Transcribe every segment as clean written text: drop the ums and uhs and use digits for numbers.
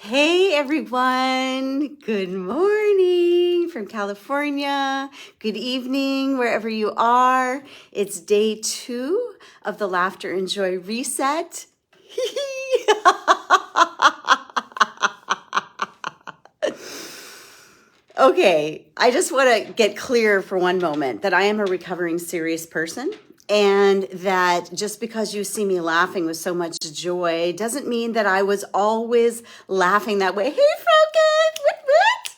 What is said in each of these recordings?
Hey everyone, good morning from California. Good evening, wherever you are. It's day 2 of the Laughter and Joy Reset. Okay, I just want to get clear for one moment that I am a recovering serious person, and that just because you see me laughing with so much joy doesn't mean that I was always laughing that way. Hey, Falcon, what?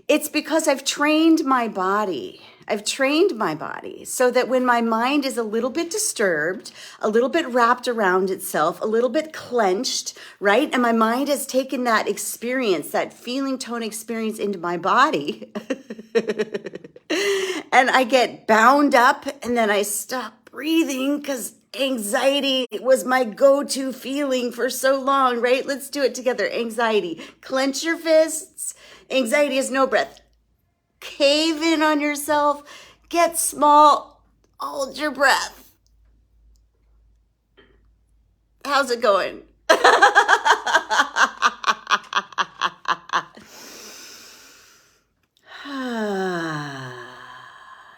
It's because I've trained my body. I've trained my body so that when my mind is a little bit disturbed, a little bit wrapped around itself, a little bit clenched, right? And my mind has taken that experience, that feeling tone experience into my body. And I get bound up and then I stop breathing because anxiety was my go-to feeling for so long, right? Let's do it together. Anxiety. Clench your fists. Anxiety is no breath. Cave in on yourself. Get small. Hold your breath. How's it going?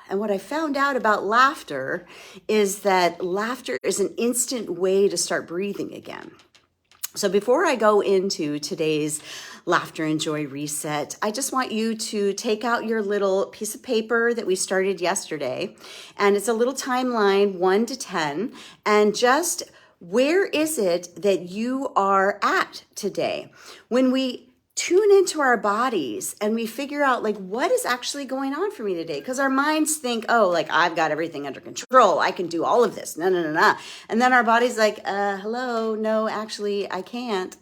And what I found out about laughter is that laughter is an instant way to start breathing again. So before I go into today's Laughter and Joy Reset, I just want you to take out your little piece of paper that we started yesterday. And it's a little timeline, 1 to 10. And just where is it that you are at today? When we tune into our bodies and we figure out like what is actually going on for me today, because our minds think, oh, like I've got everything under control, I can do all of this, no, and then our body's like, hello, no, actually I can't.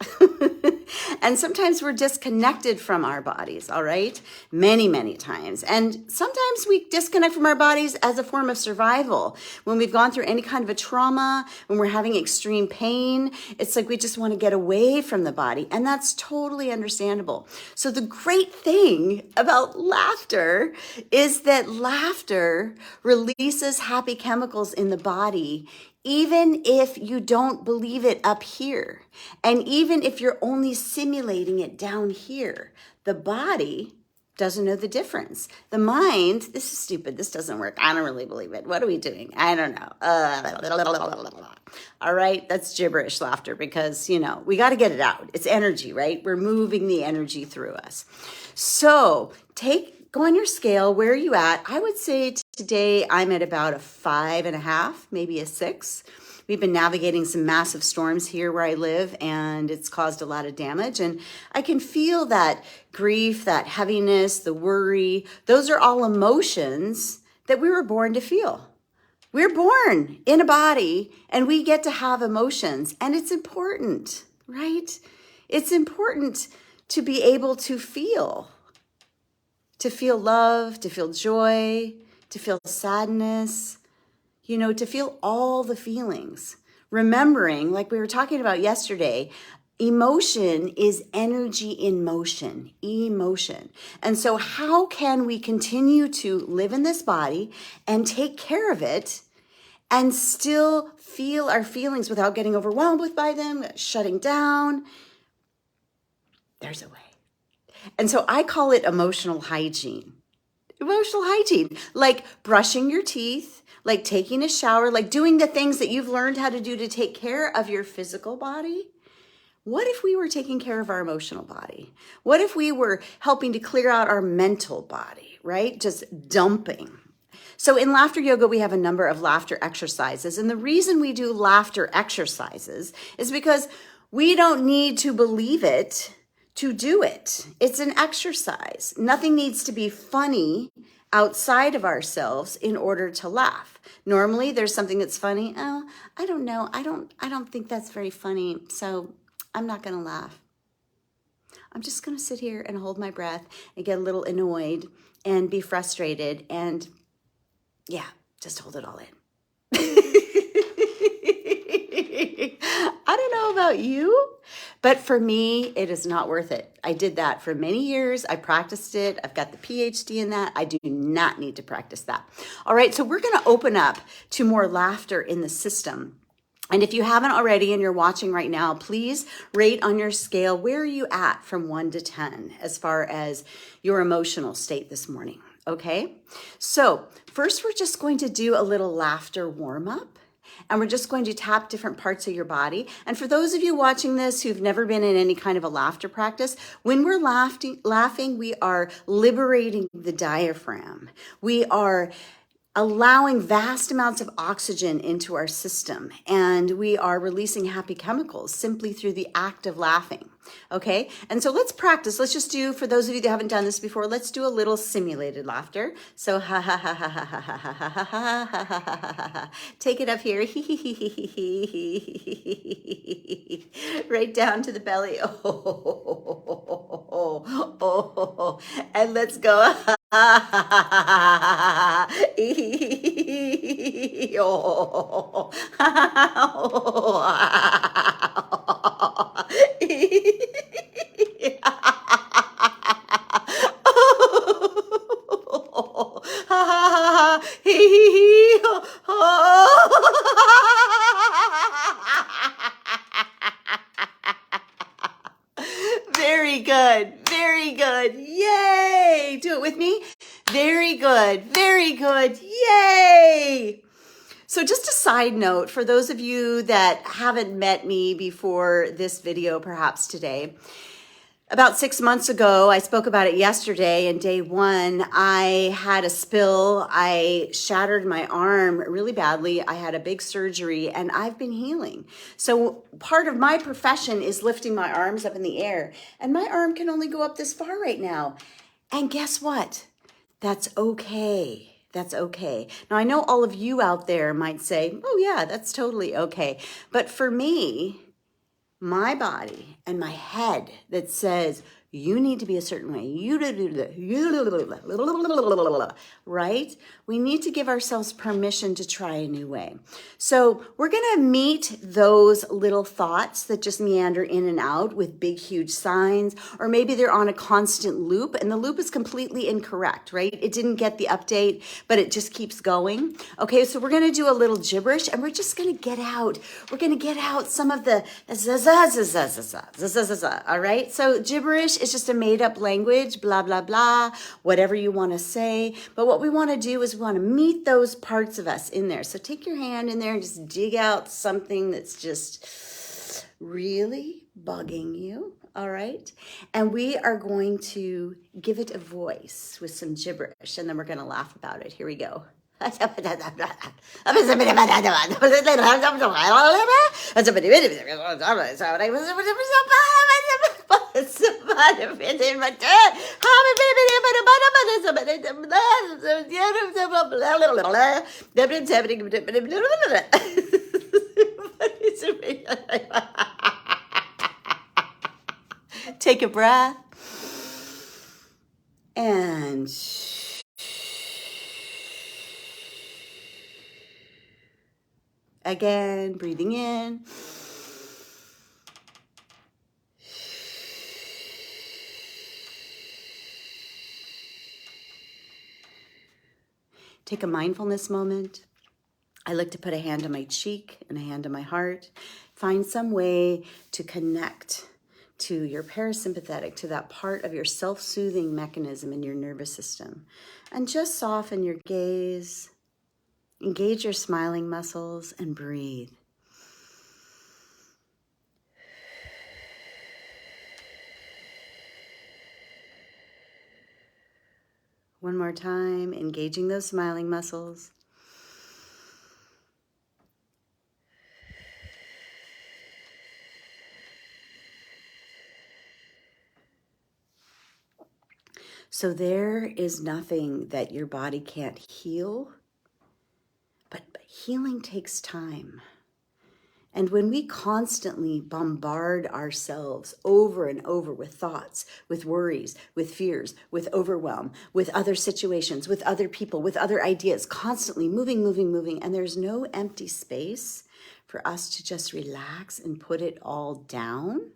And sometimes we're disconnected from our bodies, all right, many times. And sometimes we disconnect from our bodies as a form of survival. When we've gone through any kind of a trauma, when we're having extreme pain, it's like we just want to get away from the body, and that's totally understandable. So the great thing about laughter is that laughter releases happy chemicals in the body, even if you don't believe it up here. And even if you're only simulating it down here, the body doesn't know the difference. The mind, this is stupid, this doesn't work, I don't really believe it. What are we doing? I don't know. All right, that's gibberish laughter because, we got to get it out. It's energy, right? We're moving the energy through us. So go on your scale. Where are you at? I would say today I'm at about a 5.5, maybe a 6. We've been navigating some massive storms here where I live, and it's caused a lot of damage. And I can feel that grief, that heaviness, the worry. Those are all emotions that we were born to feel. We're born in a body and we get to have emotions, and it's important, right? It's important to be able to feel love, to feel joy, to feel sadness, to feel all the feelings. Remembering, like we were talking about yesterday, emotion is energy in motion, emotion. And so how can we continue to live in this body and take care of it and still feel our feelings without getting overwhelmed by them, shutting down? There's a way. And so I call it emotional hygiene. Emotional hygiene, like brushing your teeth, like taking a shower, like doing the things that you've learned how to do to take care of your physical body. What if we were taking care of our emotional body? What if we were helping to clear out our mental body, right? Just dumping. So in laughter yoga, we have a number of laughter exercises. And the reason we do laughter exercises is because we don't need to believe it to do it. It's an exercise. Nothing needs to be funny outside of ourselves in order to laugh. Normally there's something that's funny. Oh, I don't know. I don't think that's very funny. So I'm not going to laugh. I'm just going to sit here and hold my breath and get a little annoyed and be frustrated and just hold it all in. I don't know about you, but for me, it is not worth it. I did that for many years. I practiced it. I've got the PhD in that. I do not need to practice that. All right, so we're going to open up to more laughter in the system. And if you haven't already and you're watching right now, please rate on your scale, where are you at from 1 to 10 as far as your emotional state this morning? Okay, so first we're just going to do a little laughter warm up. And we're just going to tap different parts of your body. And for those of you watching this who've never been in any kind of a laughter practice, when we're laughing, we are liberating the diaphragm. We are allowing vast amounts of oxygen into our system, and we are releasing happy chemicals simply through the act of laughing. Okay, and so let's practice. Let's just do, for those of you that haven't done this before, let's do a little simulated laughter. So ha ha ha ha ha ha ha ha ha ha ha ha ha. Take it up here, right down to the belly. Oh, and let's go. Very good. Very good. Yay. Do it with me. Very good. Very good. Yay. So just a side note for those of you that haven't met me before this video, perhaps today, about 6 months ago, I spoke about it yesterday, and day one, I had a spill. I shattered my arm really badly. I had a big surgery, and I've been healing. So part of my profession is lifting my arms up in the air, and my arm can only go up this far right now. And guess what? That's okay. That's okay. Now, I know all of you out there might say, oh yeah, that's totally okay. But for me, my body and my head that says, you need to be a certain way, right? We need to give ourselves permission to try a new way. So we're going to meet those little thoughts that just meander in and out with big, huge signs, or maybe they're on a constant loop and the loop is completely incorrect, right? It didn't get the update, but it just keeps going. Okay, so we're going to do a little gibberish and we're just going to get out. We're going to get out some of the all right? So gibberish is just a made up language, blah, blah, blah, whatever you want to say. But what we want to do is we want to meet those parts of us in there. So take your hand in there and just dig out something that's just really bugging you, all right? And we are going to give it a voice with some gibberish, and then we're going to laugh about it. Here we go. Take a breath and again, breathing in. Take a mindfulness moment. I like to put a hand on my cheek and a hand on my heart. Find some way to connect to your parasympathetic, to that part of your self-soothing mechanism in your nervous system. And just soften your gaze. Engage your smiling muscles and breathe. One more time, engaging those smiling muscles. So there is nothing that your body can't heal, but healing takes time. And when we constantly bombard ourselves over and over with thoughts, with worries, with fears, with overwhelm, with other situations, with other people, with other ideas, constantly moving, and there's no empty space for us to just relax and put it all down,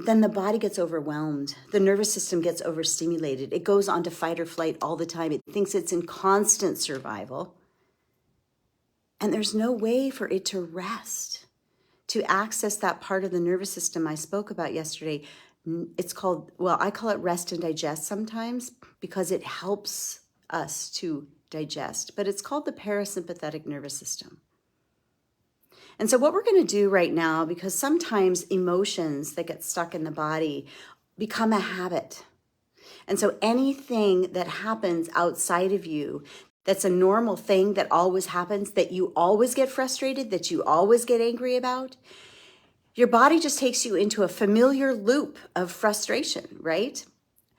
then the body gets overwhelmed. The nervous system gets overstimulated. It goes on to fight or flight all the time. It thinks it's in constant survival. And there's no way for it to rest, to access that part of the nervous system I spoke about yesterday. It's called, well, I call it rest and digest sometimes because it helps us to digest, but it's called the parasympathetic nervous system. And so what we're going to do right now, because sometimes emotions that get stuck in the body become a habit. And so anything that happens outside of you, that's a normal thing that always happens, that you always get frustrated, that you always get angry about, your body just takes you into a familiar loop of frustration, right?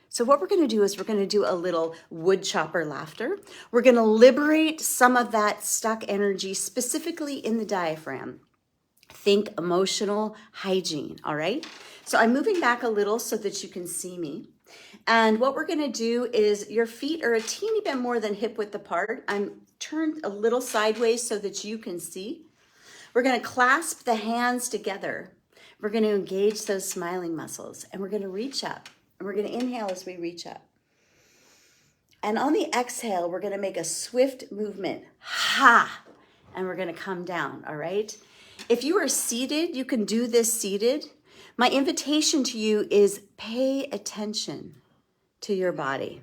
So what we're going to do is we're going to do a little wood chopper laughter. We're going to liberate some of that stuck energy, specifically in the diaphragm. Think emotional hygiene, all right? So I'm moving back a little so that you can see me. And what we're going to do is your feet are a teeny bit more than hip width apart. I'm turned a little sideways so that you can see. We're going to clasp the hands together. We're going to engage those smiling muscles, and we're going to reach up. And we're going to inhale as we reach up. And on the exhale, we're going to make a swift movement. Ha! And we're going to come down, all right? If you are seated, you can do this seated. My invitation to you is pay attention to your body.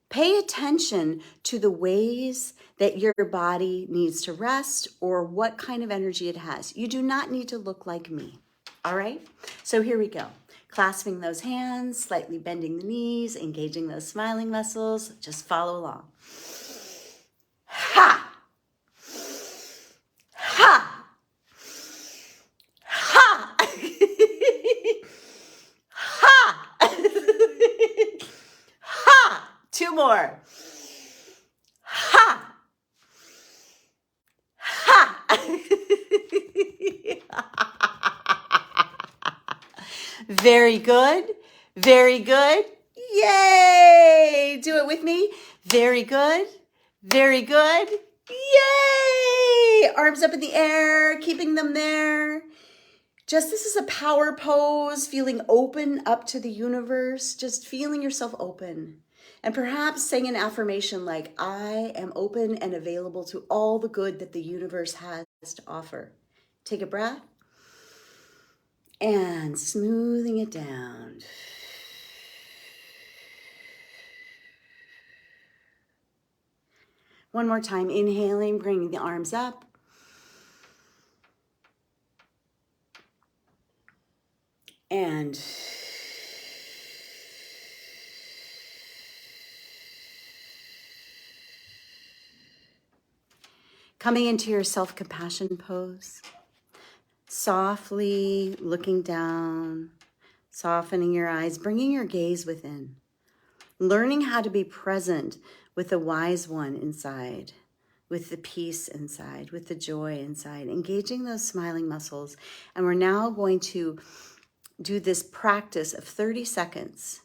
Pay attention to the ways that your body needs to rest or what kind of energy it has. You do not need to look like me, all right? So here we go. Clasping those hands, slightly bending the knees, engaging those smiling muscles. Just follow along. Ha! Ha! Ha! Ha! Ha! Two more. Ha! Ha! Very good. Very good. Yay! Do it with me. Very good. Very good. Yay! Arms up in the air, keeping them there. Just this is a power pose, feeling open up to the universe, just feeling yourself open. And perhaps saying an affirmation like, I am open and available to all the good that the universe has to offer. Take a breath. And smoothing it down. One more time, inhaling, bringing the arms up. And coming into your self-compassion pose. Softly looking down, softening your eyes, bringing your gaze within. Learning how to be present with the wise one inside, with the peace inside, with the joy inside, engaging those smiling muscles. And we're now going to do this practice of 30 seconds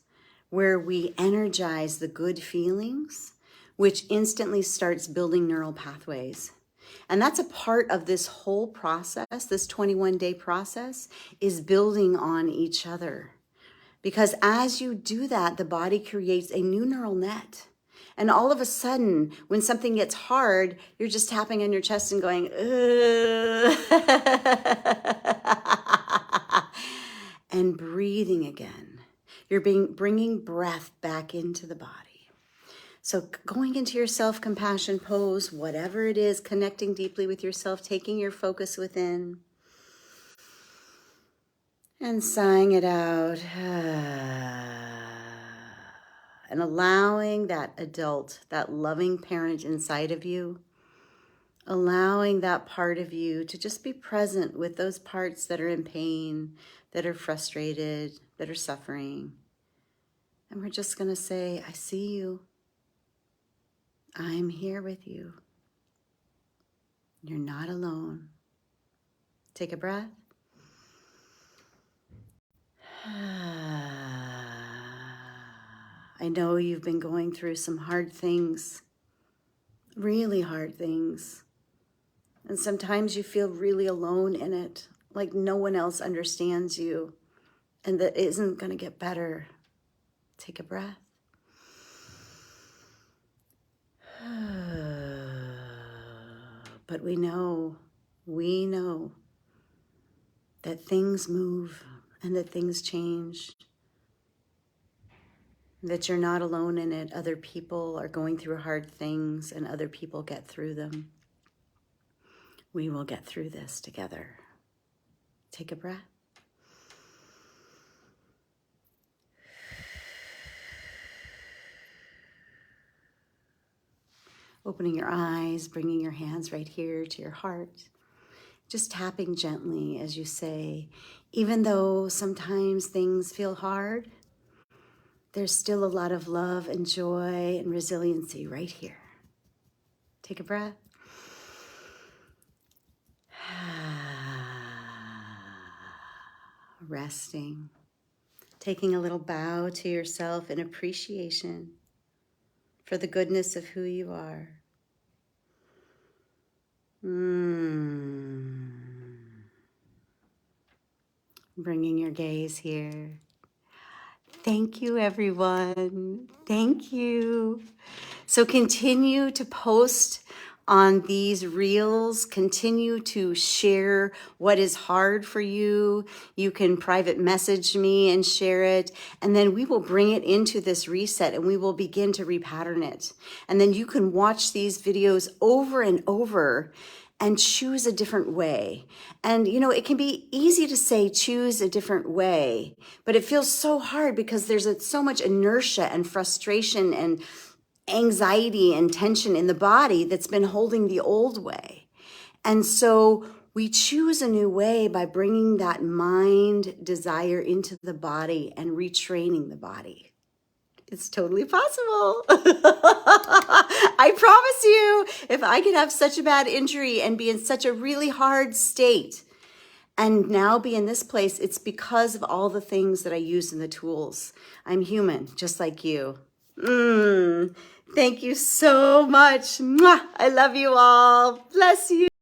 where we energize the good feelings, which instantly starts building neural pathways. And that's a part of this whole process, this 21-day process, is building on each other. Because as you do that, the body creates a new neural net. And all of a sudden, when something gets hard, you're just tapping on your chest and going, and breathing again. You're bringing breath back into the body. So going into your self-compassion pose, whatever it is, connecting deeply with yourself, taking your focus within, and sighing it out. And allowing that adult, that loving parent inside of you, allowing that part of you to just be present with those parts that are in pain, that are frustrated, that are suffering. And we're just going to say, I see you. I'm here with you. You're not alone. Take a breath. I know you've been going through some hard things, really hard things. And sometimes you feel really alone in it, like no one else understands you and that it isn't going to get better. Take a breath. But we know that things move and that things change, that you're not alone in it. Other people are going through hard things and other people get through them. We will get through this together. Take a breath. Opening your eyes, bringing your hands right here to your heart. Just tapping gently as you say, even though sometimes things feel hard, there's still a lot of love and joy and resiliency right here. Take a breath. Resting. Taking a little bow to yourself in appreciation for the goodness of who you are. Bringing your gaze here. Thank you, everyone. Thank you. So continue to post on these reels. Continue to share what is hard for you. You can private message me and share it. And then we will bring it into this reset and we will begin to repattern it. And then you can watch these videos over and over and choose a different way. And you know, it can be easy to say choose a different way, but it feels so hard because there's so much inertia and frustration and anxiety and tension in the body that's been holding the old way. And so we choose a new way by bringing that mind desire into the body and retraining the body. It's totally possible. I promise you, if I could have such a bad injury and be in such a really hard state and now be in this place, it's because of all the things that I use in the tools. I'm human, just like you. Thank you so much. Mwah! I love you all. Bless you.